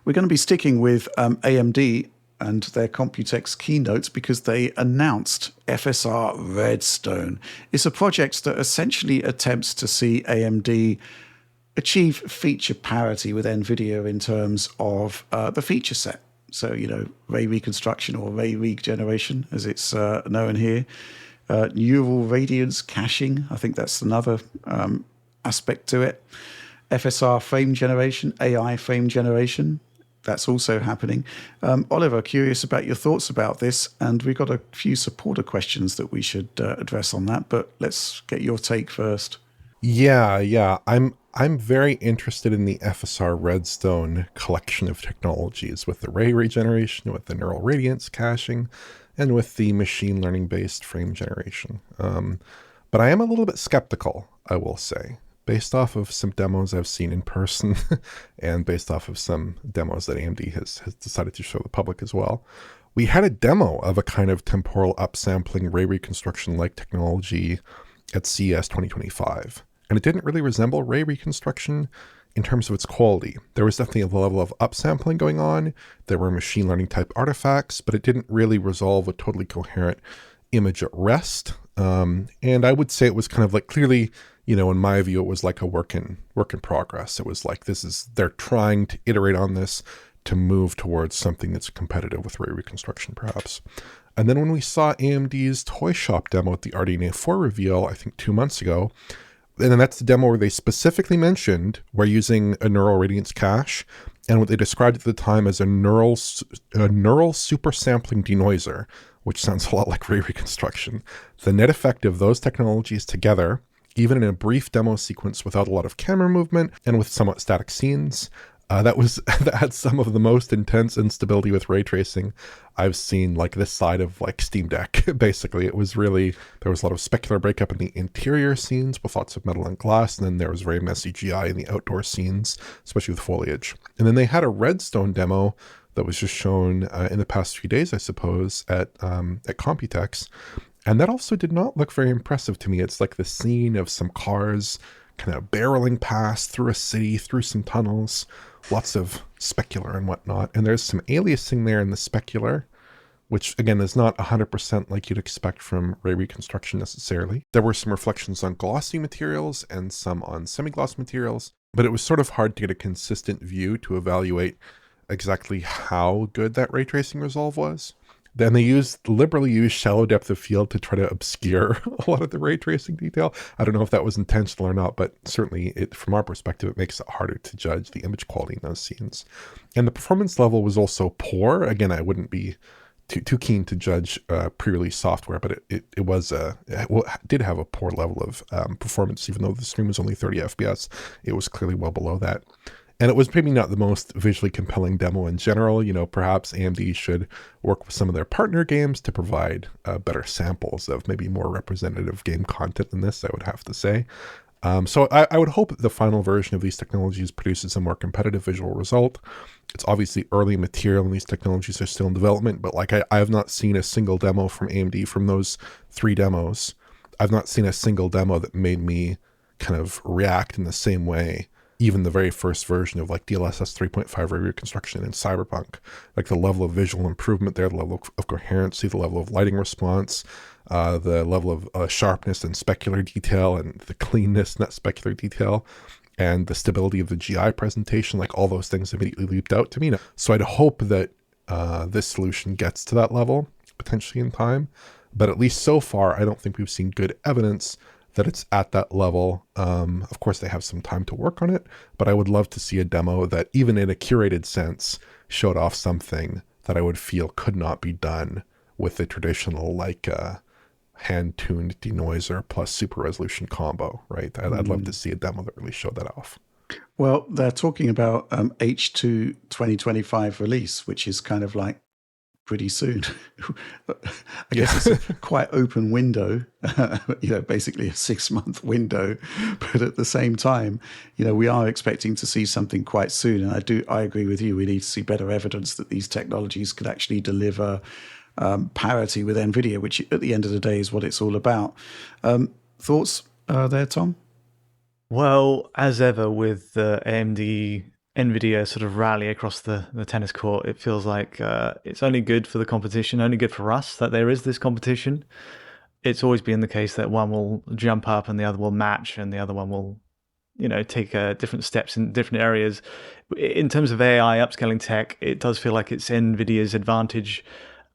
We're going to be sticking with AMD and their Computex keynotes because they announced FSR Redstone. It's a project that essentially attempts to see AMD achieve feature parity with Nvidia in terms of the feature set. So, ray reconstruction or ray regeneration, as it's known here. Neural radiance caching, I think that's another aspect to it. FSR frame generation, AI frame generation, that's also happening. Oliver, curious about your thoughts about this, and we've got a few supporter questions that we should address on that, but let's get your take first. Yeah. I'm very interested in the FSR Redstone collection of technologies with the ray regeneration, with the neural radiance caching, and with the machine learning based frame generation. But I am a little bit skeptical, I will say, based off of some demos I've seen in person and based off of some demos that AMD has decided to show the public as well. We had a demo of a kind of temporal upsampling ray reconstruction-like technology at CES 2025. And it didn't really resemble ray reconstruction in terms of its quality. There was definitely a level of upsampling going on. There were machine learning type artifacts, but it didn't really resolve a totally coherent image at rest. And I would say it was kind of like clearly, in my view, it was like a work in progress. It was like, they're trying to iterate on this to move towards something that's competitive with ray reconstruction, perhaps. And then when we saw AMD's Toy Shop demo at the RDNA 4 reveal, I think 2 months ago, and then that's the demo where they specifically mentioned we're using a neural radiance cache and what they described at the time as a neural super sampling denoiser, which sounds a lot like ray reconstruction. The net effect of those technologies together, even in a brief demo sequence without a lot of camera movement and with somewhat static scenes, that had some of the most intense instability with ray tracing I've seen, like this side of like Steam Deck. Basically, there was a lot of specular breakup in the interior scenes with lots of metal and glass, and then there was very messy GI in the outdoor scenes, especially with foliage. And then they had a Redstone demo that was just shown in the past few days, I suppose, at Computex. And that also did not look very impressive to me. It's like the scene of some cars kind of barreling past through a city, through some tunnels, lots of specular and whatnot. And there's some aliasing there in the specular, which again is not 100% like you'd expect from ray reconstruction necessarily. There were some reflections on glossy materials and some on semi-gloss materials, but it was sort of hard to get a consistent view to evaluate exactly how good that ray tracing resolve was. Then they liberally used shallow depth of field to try to obscure a lot of the ray tracing detail. I don't know if that was intentional or not, but certainly from our perspective, it makes it harder to judge the image quality in those scenes. And the performance level was also poor. Again, I wouldn't be too keen to judge pre-release software, but it did have a poor level of performance, even though the stream was only 30 FPS. It was clearly well below that. And it was maybe not the most visually compelling demo in general. Perhaps AMD should work with some of their partner games to provide better samples of maybe more representative game content than this, I would have to say. So I would hope that the final version of these technologies produces a more competitive visual result. It's obviously early material and these technologies are still in development, but like I have not seen a single demo from AMD from those 3 demos. I've not seen a single demo that made me kind of react in the same way. Even the very first version of like DLSS 3.5 ray reconstruction in Cyberpunk, like the level of visual improvement there, the level of coherency, the level of lighting response, the level of sharpness and specular detail, and the cleanness in that specular detail, and the stability of the GI presentation, like all those things immediately leaped out to me. So I'd hope that this solution gets to that level, potentially in time. But at least so far, I don't think we've seen good evidence that it's at that level. Of course, they have some time to work on it, but I would love to see a demo that, even in a curated sense, showed off something that I would feel could not be done with the traditional, like, hand-tuned denoiser plus super resolution combo, right? I'd love to see a demo that really showed that off. Well, they're talking about H2 2025 release, which is kind of like pretty soon. I guess it's a quite open window, basically a 6-month window. But at the same time, we are expecting to see something quite soon. And I agree with you. We need to see better evidence that these technologies could actually deliver parity with Nvidia, which at the end of the day is what it's all about. Thoughts there, Tom? Well, as ever with AMD Nvidia sort of rally across the tennis court. It feels like it's only good for the competition, only good for us that there is this competition. It's always been the case that one will jump up and the other will match, and the other one will, take different steps in different areas. In terms of AI upscaling tech, it does feel like it's Nvidia's advantage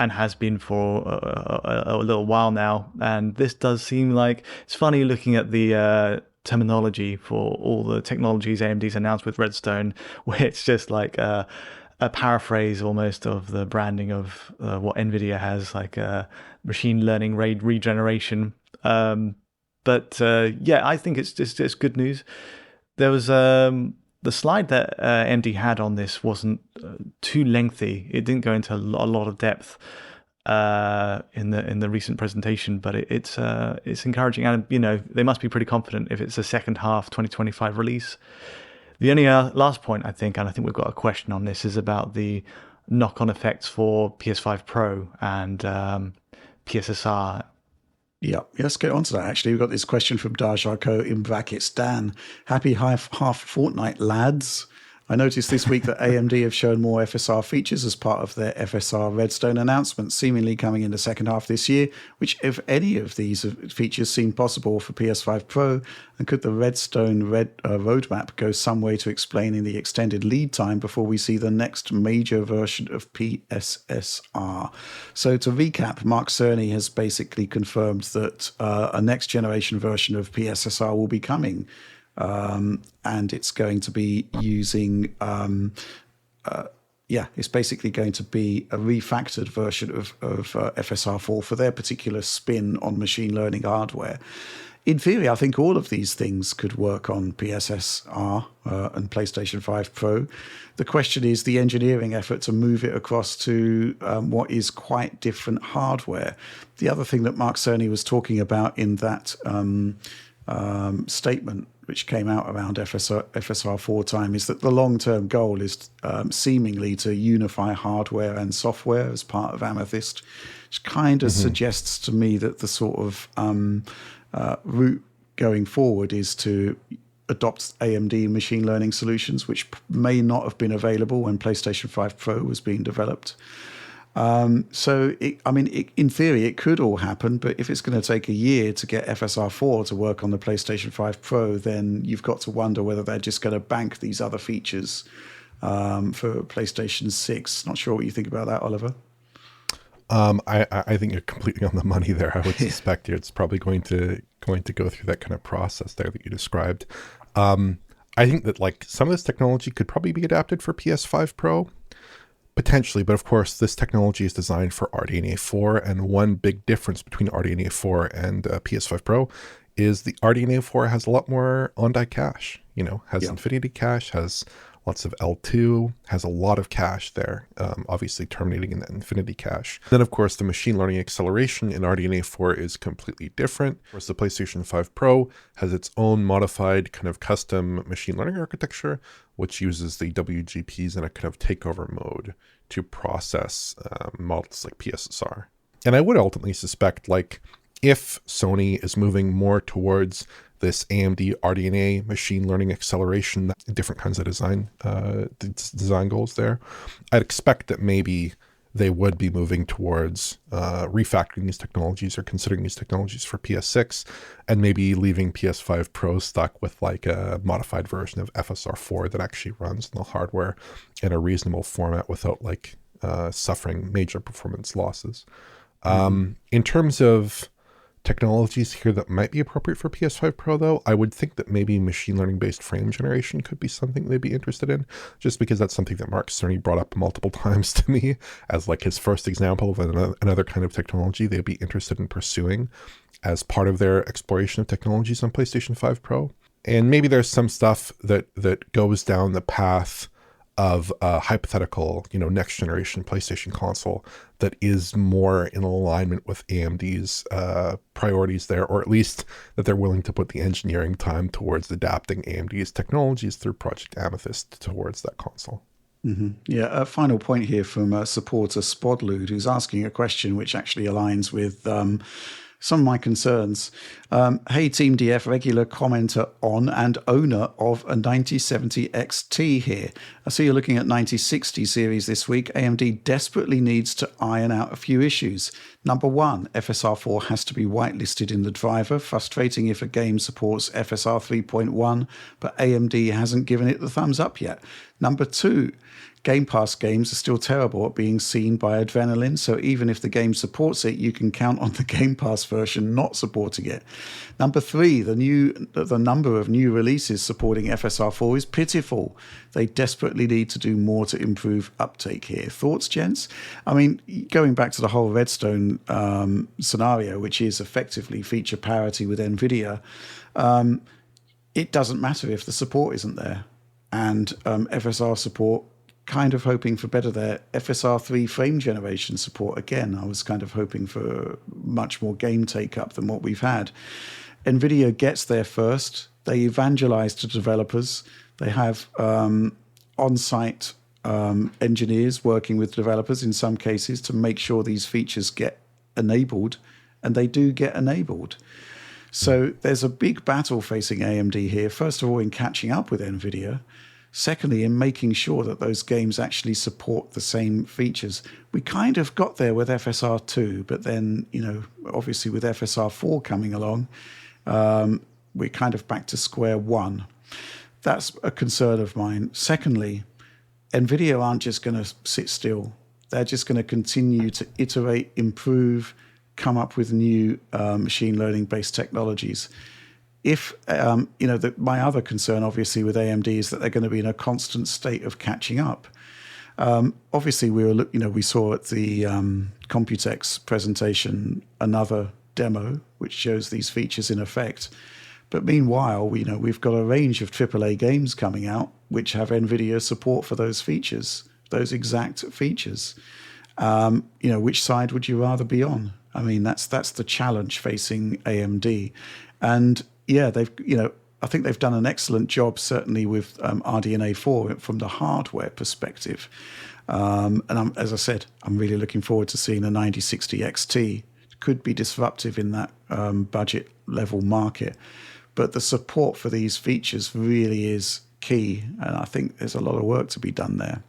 and has been for a little while now. And this does seem like it's funny looking at the terminology for all the technologies AMD's announced with Redstone, where it's just like a paraphrase almost of the branding of what Nvidia has, like machine learning regeneration. But yeah, I think it's good news. There was the slide that MD had on this wasn't too lengthy. It didn't go into a lot of depth in the recent presentation, but it's encouraging, and they must be pretty confident if it's a second half 2025 release. The only last point I think, and I think we've got a question on this, is about the knock-on effects for PS5 Pro and PSSR. Yeah, let's get on to that. Actually, we've got this question from Dajarko in brackets. Dan, happy half fortnight, lads. I noticed this week that AMD have shown more FSR features as part of their FSR Redstone announcement, seemingly coming in the second half this year, which, if any of these features seem possible for PS5 Pro, and could the Redstone roadmap go some way to explaining the extended lead time before we see the next major version of PSSR? So to recap, Mark Cerny has basically confirmed that a next generation version of PSSR will be coming. And it's going to be using, it's basically going to be a refactored version of FSR4 for their particular spin on machine learning hardware. In theory, I think all of these things could work on PSSR and PlayStation 5 Pro. The question is the engineering effort to move it across to what is quite different hardware. The other thing that Mark Cerny was talking about in that statement, which came out around FSR4 time, is that the long-term goal is seemingly to unify hardware and software as part of Amethyst, which kind of suggests to me that the sort of route going forward is to adopt AMD machine learning solutions, which may not have been available when PlayStation 5 Pro was being developed. In theory, it could all happen, but if it's going to take a year to get FSR4 to work on the PlayStation 5 Pro, then you've got to wonder whether they're just going to bank these other features for PlayStation 6. Not sure what you think about that, Oliver. I think you're completely on the money there. I would suspect it's probably going to go through that kind of process there that you described. I think that like some of this technology could probably be adapted for PS5 Pro. Potentially, but of course, this technology is designed for RDNA 4, and one big difference between RDNA 4 and PS5 Pro is the RDNA 4 has a lot more on-die cache, has infinity cache, has lots of L2, has a lot of cache there, obviously terminating in that infinity cache. Then, of course, the machine learning acceleration in RDNA 4 is completely different, whereas the PlayStation 5 Pro has its own modified kind of custom machine learning architecture, which uses the WGPs in a kind of takeover mode to process models like PSSR. And I would ultimately suspect, like, if Sony is moving more towards this AMD RDNA machine learning acceleration, different kinds of design goals there, I'd expect that maybe they would be moving towards refactoring these technologies or considering these technologies for PS6, and maybe leaving PS5 Pro stuck with like a modified version of FSR4 that actually runs on the hardware in a reasonable format without like suffering major performance losses. In terms of technologies here that might be appropriate for PS5 Pro, though, I would think that maybe machine learning based frame generation could be something they'd be interested in, just because that's something that Mark Cerny brought up multiple times to me as like his first example of another kind of technology they'd be interested in pursuing as part of their exploration of technologies on PlayStation 5 Pro. And maybe there's some stuff that goes down the path of a hypothetical, next generation PlayStation console that is more in alignment with AMD's priorities there, or at least that they're willing to put the engineering time towards adapting AMD's technologies through Project Amethyst towards that console. Yeah, a final point here from supporter Spodlude, who's asking a question which actually aligns with Some of my concerns. Hey, Team DF, regular commenter on and owner of a 9070 XT here. I see you're looking at 9060 series this week. AMD desperately needs to iron out a few issues. Number one, FSR4 has to be whitelisted in the driver. Frustrating if a game supports FSR 3.1, but AMD hasn't given it the thumbs up yet. Number two, Game Pass games are still terrible at being seen by Adrenaline, so even if the game supports it, you can count on the Game Pass version not supporting it. Number three, the number of new releases supporting FSR4 is pitiful. They desperately need to do more to improve uptake here. Thoughts, gents? I mean, going back to the whole Redstone scenario, which is effectively feature parity with Nvidia, it doesn't matter if the support isn't there. And FSR support, kind of hoping for better there. FSR3 frame generation support, again, I was kind of hoping for much more game take-up than what we've had. Nvidia gets there first. They evangelize to developers. They have on-site engineers working with developers in some cases to make sure these features get enabled, and they do get enabled. So there's a big battle facing AMD here, first of all in catching up with Nvidia, secondly in making sure that those games actually support the same features. We kind of got there with FSR2, but then, obviously with FSR4 coming along, we're kind of back to square one. That's a concern of mine. Secondly, Nvidia aren't just going to sit still. They're just going to continue to iterate, improve, come up with new machine learning based technologies. If my other concern obviously with AMD is that they're going to be in a constant state of catching up. Obviously we saw at the Computex presentation another demo which shows these features in effect. But meanwhile, we've got a range of AAA games coming out which have Nvidia support for those features, those exact features. Which side would you rather be on? I mean, that's the challenge facing AMD. And yeah, I think they've done an excellent job, certainly with RDNA 4 from the hardware perspective. And as I said, I'm really looking forward to seeing the 9060 XT. It could be disruptive in that budget level market. But the support for these features really is key. And I think there's a lot of work to be done there.